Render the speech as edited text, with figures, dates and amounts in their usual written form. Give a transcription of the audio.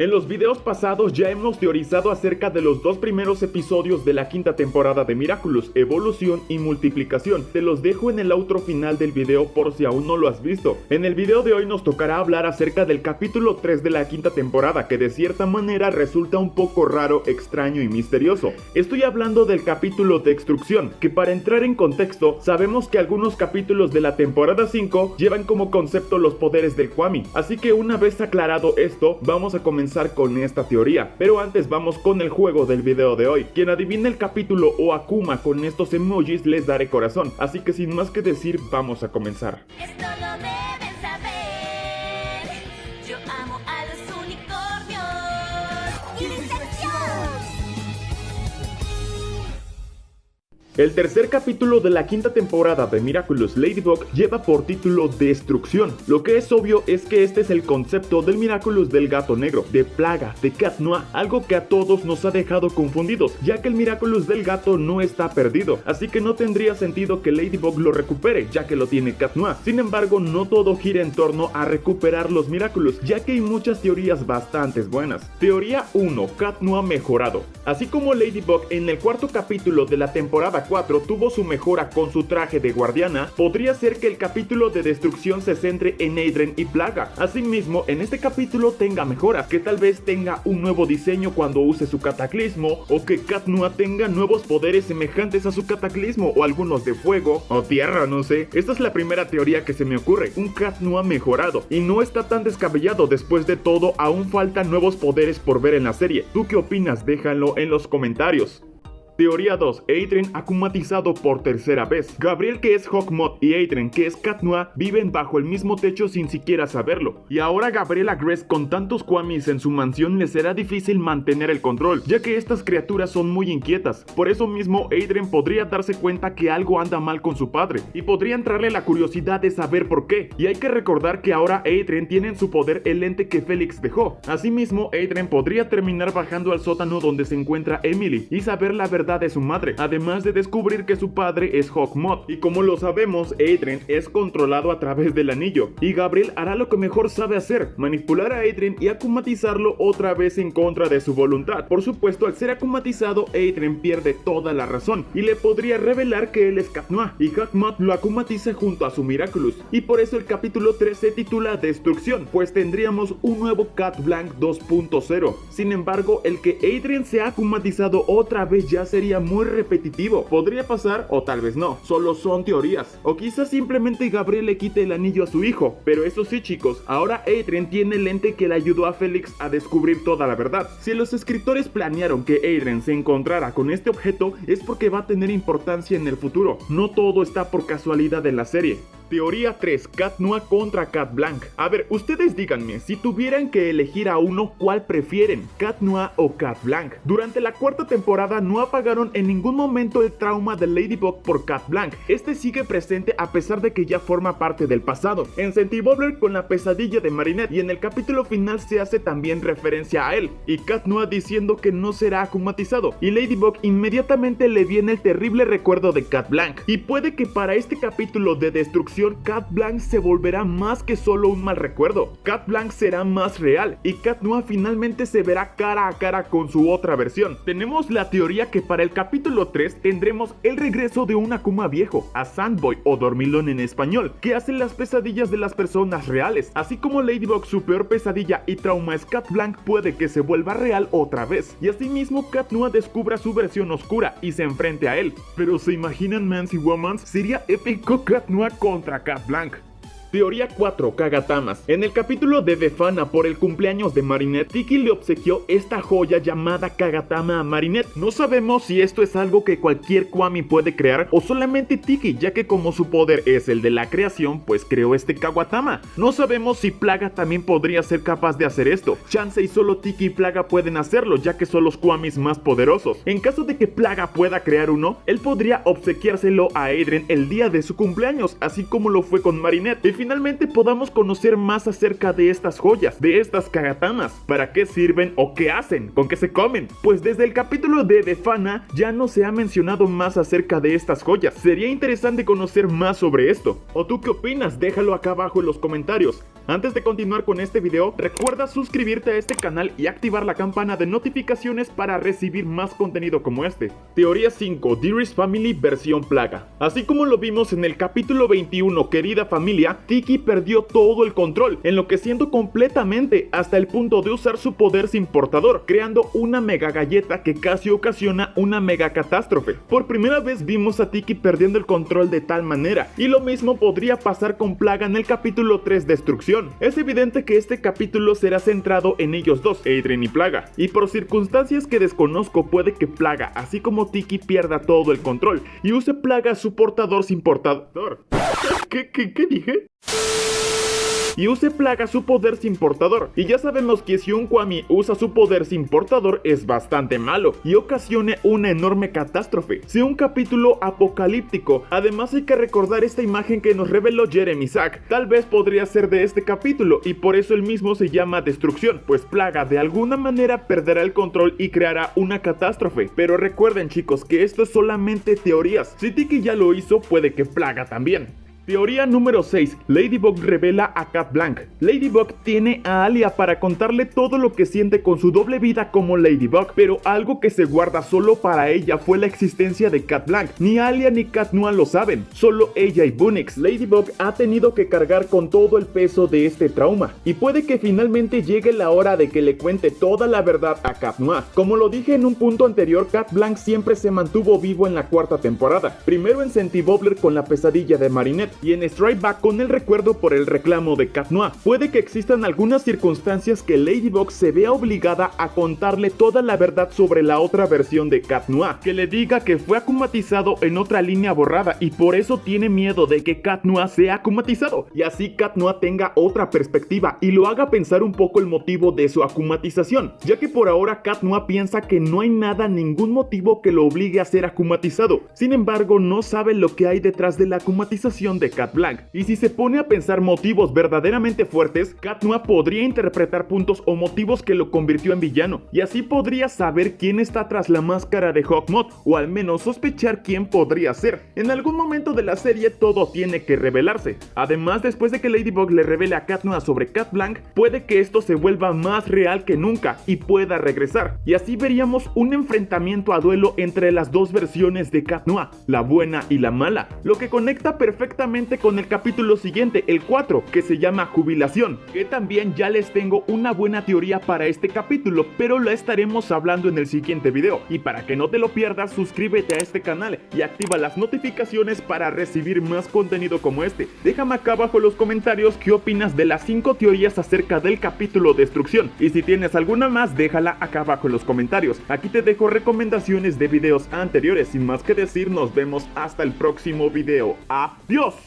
En los videos pasados ya hemos teorizado acerca de los dos primeros episodios de la quinta temporada de Miraculous, Evolución y Multiplicación. Te los dejo en el outro final del video por si aún no lo has visto. En el video de hoy nos tocará hablar acerca del capítulo 3 de la quinta temporada, que de cierta manera resulta un poco raro, extraño y misterioso. Estoy hablando del capítulo Destrucción, que para entrar en contexto, sabemos que algunos capítulos de la temporada 5 llevan como concepto los poderes del Kwami. Así que una vez aclarado esto, vamos a comenzar con esta teoría, pero antes vamos con el juego del video de hoy. Quien adivine el capítulo o Akuma con estos emojis les daré corazón, así que sin más que decir, vamos a comenzar. Esto lo deben saber. Yo amo a los unicornios. ¡Iniciación! El tercer capítulo de la quinta temporada de Miraculous Ladybug lleva por título Destrucción. Lo que es obvio es que este es el concepto del Miraculous del gato negro, de plaga, de Cat Noir, algo que a todos nos ha dejado confundidos, ya que el Miraculous del gato no está perdido, así que no tendría sentido que Ladybug lo recupere, ya que lo tiene Cat Noir. Sin embargo, no todo gira en torno a recuperar los Miraculous, ya que hay muchas teorías bastante buenas. Teoría 1, Cat Noir mejorado. Así como Ladybug en el cuarto capítulo de la temporada 4 tuvo su mejora con su traje de guardiana, podría ser que el capítulo de Destrucción se centre en Adrien y Plaga. Asimismo, en este capítulo tenga mejoras, que tal vez tenga un nuevo diseño cuando use su cataclismo, o que Cat Noir tenga nuevos poderes semejantes a su cataclismo, o algunos de fuego, o tierra, no sé. Esta es la primera teoría que se me ocurre, un Cat Noir mejorado, y no está tan descabellado. Después de todo, aún faltan nuevos poderes por ver en la serie. ¿Tú qué opinas? Déjalo en los comentarios. Teoría 2. Adrien akumatizado por tercera vez. Gabriel, que es Hawkmoth, y Adrien, que es Cat Noir, viven bajo el mismo techo sin siquiera saberlo. Y ahora Gabriela Gress, con tantos Kwamis en su mansión, le será difícil mantener el control, ya que estas criaturas son muy inquietas. Por eso mismo, Adrien podría darse cuenta que algo anda mal con su padre, y podría entrarle la curiosidad de saber por qué. Y hay que recordar que ahora Adrien tiene en su poder el lente que Felix dejó. Asimismo, Adrien podría terminar bajando al sótano donde se encuentra Emily, y saber la verdad de su madre, además de descubrir que su padre es Hawkmoth. Y como lo sabemos, Adrien es controlado a través del anillo, y Gabriel hará lo que mejor sabe hacer, manipular a Adrien y akumatizarlo otra vez en contra de su voluntad. Por supuesto, al ser akumatizado, Adrien pierde toda la razón, y le podría revelar que él es Cat Noir, y Hawkmoth lo akumatiza junto a su Miraculous. Y por eso el capítulo 3 se titula Destrucción, pues tendríamos un nuevo Cat Blanc 2.0. Sin embargo, el que Adrien se ha akumatizado otra vez ya sería muy repetitivo. Podría pasar o tal vez no, solo son teorías. O quizás simplemente Gabriel le quite el anillo a su hijo. Pero eso sí, chicos, ahora Adrien tiene el lente que le ayudó a Felix a descubrir toda la verdad. Si los escritores planearon que Adrien se encontrara con este objeto, es porque va a tener importancia en el futuro. No todo está por casualidad en la serie. Teoría 3. Cat Noir contra Cat Blanc. A ver, ustedes díganme, si tuvieran que elegir a uno, ¿cuál prefieren? ¿Cat Noir o Cat Blanc? Durante la cuarta temporada no apagaron en ningún momento el trauma de Ladybug por Cat Blanc. Este sigue presente a pesar de que ya forma parte del pasado. En Sentibobbler con la pesadilla de Marinette, y en el capítulo final se hace también referencia a él, y Cat Noir diciendo que no será akumatizado, y Ladybug inmediatamente le viene el terrible recuerdo de Cat Blanc. Y puede que para este capítulo de Destrucción, Cat Blanc se volverá más que solo un mal recuerdo. Cat Blanc será más real, y Cat Noir finalmente se verá cara a cara con su otra versión. Tenemos la teoría que para el capítulo 3 tendremos el regreso de un Akuma viejo, a Sandboy o Dormilón en español, que hace las pesadillas de las personas reales. Así como Ladybug, su peor pesadilla y trauma es Cat Blanc, puede que se vuelva real otra vez, y asimismo Cat Noir descubra su versión oscura y se enfrente a él. Pero ¿se imaginan Mans y Womans? Sería épico Cat Noir contra Cat Blanc. Teoría 4. Kagatamas. En el capítulo de Befana por el cumpleaños de Marinette, Tiki le obsequió esta joya llamada Kagatama a Marinette. No sabemos si esto es algo que cualquier Kwami puede crear o solamente Tiki, ya que como su poder es el de la creación, pues creó este Kagatama. No sabemos si Plaga también podría ser capaz de hacer esto. Chance y solo Tiki y Plaga pueden hacerlo, ya que son los Kwamis más poderosos. En caso de que Plaga pueda crear uno, él podría obsequiárselo a Adrien el día de su cumpleaños, así como lo fue con Marinette. Y finalmente podamos conocer más acerca de estas joyas, de estas Kagatamas. ¿Para qué sirven o qué hacen? ¿Con qué se comen? Pues desde el capítulo de Befana ya no se ha mencionado más acerca de estas joyas. Sería interesante conocer más sobre esto. ¿O tú qué opinas? Déjalo acá abajo en los comentarios. Antes de continuar con este video, recuerda suscribirte a este canal y activar la campana de notificaciones para recibir más contenido como este. Teoría 5, Dearest Family versión plaga. Así como lo vimos en el capítulo 21, querida familia, Tiki perdió todo el control, enloqueciendo completamente hasta el punto de usar su poder sin portador, creando una mega galleta que casi ocasiona una mega catástrofe. Por primera vez vimos a Tiki perdiendo el control de tal manera, y lo mismo podría pasar con Plaga en el capítulo 3, Destrucción. Es evidente que este capítulo será centrado en ellos dos, Adrien y Plaga, y por circunstancias que desconozco puede que Plaga, así como Tiki, pierda todo el control y use Plaga su portador sin portador. ¿Qué dije? Y use Plaga su poder sin portador. Y ya sabemos que si un Kwami usa su poder sin portador es bastante malo y ocasione una enorme catástrofe. Sea un capítulo apocalíptico. Además hay que recordar esta imagen que nos reveló Jeremy Sack. Tal vez podría ser de este capítulo y por eso el mismo se llama Destrucción, pues Plaga de alguna manera perderá el control y creará una catástrofe. Pero recuerden, chicos, que esto es solamente teorías. Si Tiki ya lo hizo, puede que Plaga también. Teoría número 6. Ladybug revela a Cat Blanc. Ladybug tiene a Alia para contarle todo lo que siente con su doble vida como Ladybug, pero algo que se guarda solo para ella fue la existencia de Cat Blanc. Ni Alia ni Cat Noir lo saben, solo ella y Bunix. Ladybug ha tenido que cargar con todo el peso de este trauma, y puede que finalmente llegue la hora de que le cuente toda la verdad a Cat Noir. Como lo dije en un punto anterior, Cat Blanc siempre se mantuvo vivo en la cuarta temporada, primero en Sentibobbler con la pesadilla de Marinette, y en Strike Back con el recuerdo por el reclamo de Cat Noir. Puede que existan algunas circunstancias que Ladybug se vea obligada a contarle toda la verdad sobre la otra versión de Cat Noir, que le diga que fue akumatizado en otra línea borrada y por eso tiene miedo de que Cat Noir sea akumatizado, y así Cat Noir tenga otra perspectiva y lo haga pensar un poco el motivo de su akumatización, ya que por ahora Cat Noir piensa que no hay ningún motivo que lo obligue a ser akumatizado. Sin embargo, no sabe lo que hay detrás de la akumatización de Cat Blanc, y si se pone a pensar motivos verdaderamente fuertes, Cat Noir podría interpretar puntos o motivos que lo convirtió en villano, y así podría saber quién está tras la máscara de Hawkmoth, o al menos sospechar quién podría ser. En algún momento de la serie todo tiene que revelarse. Además, después de que Ladybug le revele a Cat Noir sobre Cat Blanc, puede que esto se vuelva más real que nunca y pueda regresar, y así veríamos un enfrentamiento a duelo entre las dos versiones de Cat Noir, la buena y la mala, lo que conecta perfectamente con el capítulo siguiente, el 4, que se llama Jubilación, que también ya les tengo una buena teoría para este capítulo, pero la estaremos hablando en el siguiente video. Y para que no te lo pierdas, suscríbete a este canal y activa las notificaciones para recibir más contenido como este. Déjame acá abajo en los comentarios qué opinas de las 5 teorías acerca del capítulo Destrucción, y si tienes alguna más, déjala acá abajo en los comentarios. Aquí te dejo recomendaciones de videos anteriores. Sin más que decir, nos vemos hasta el próximo video. ¡Adiós!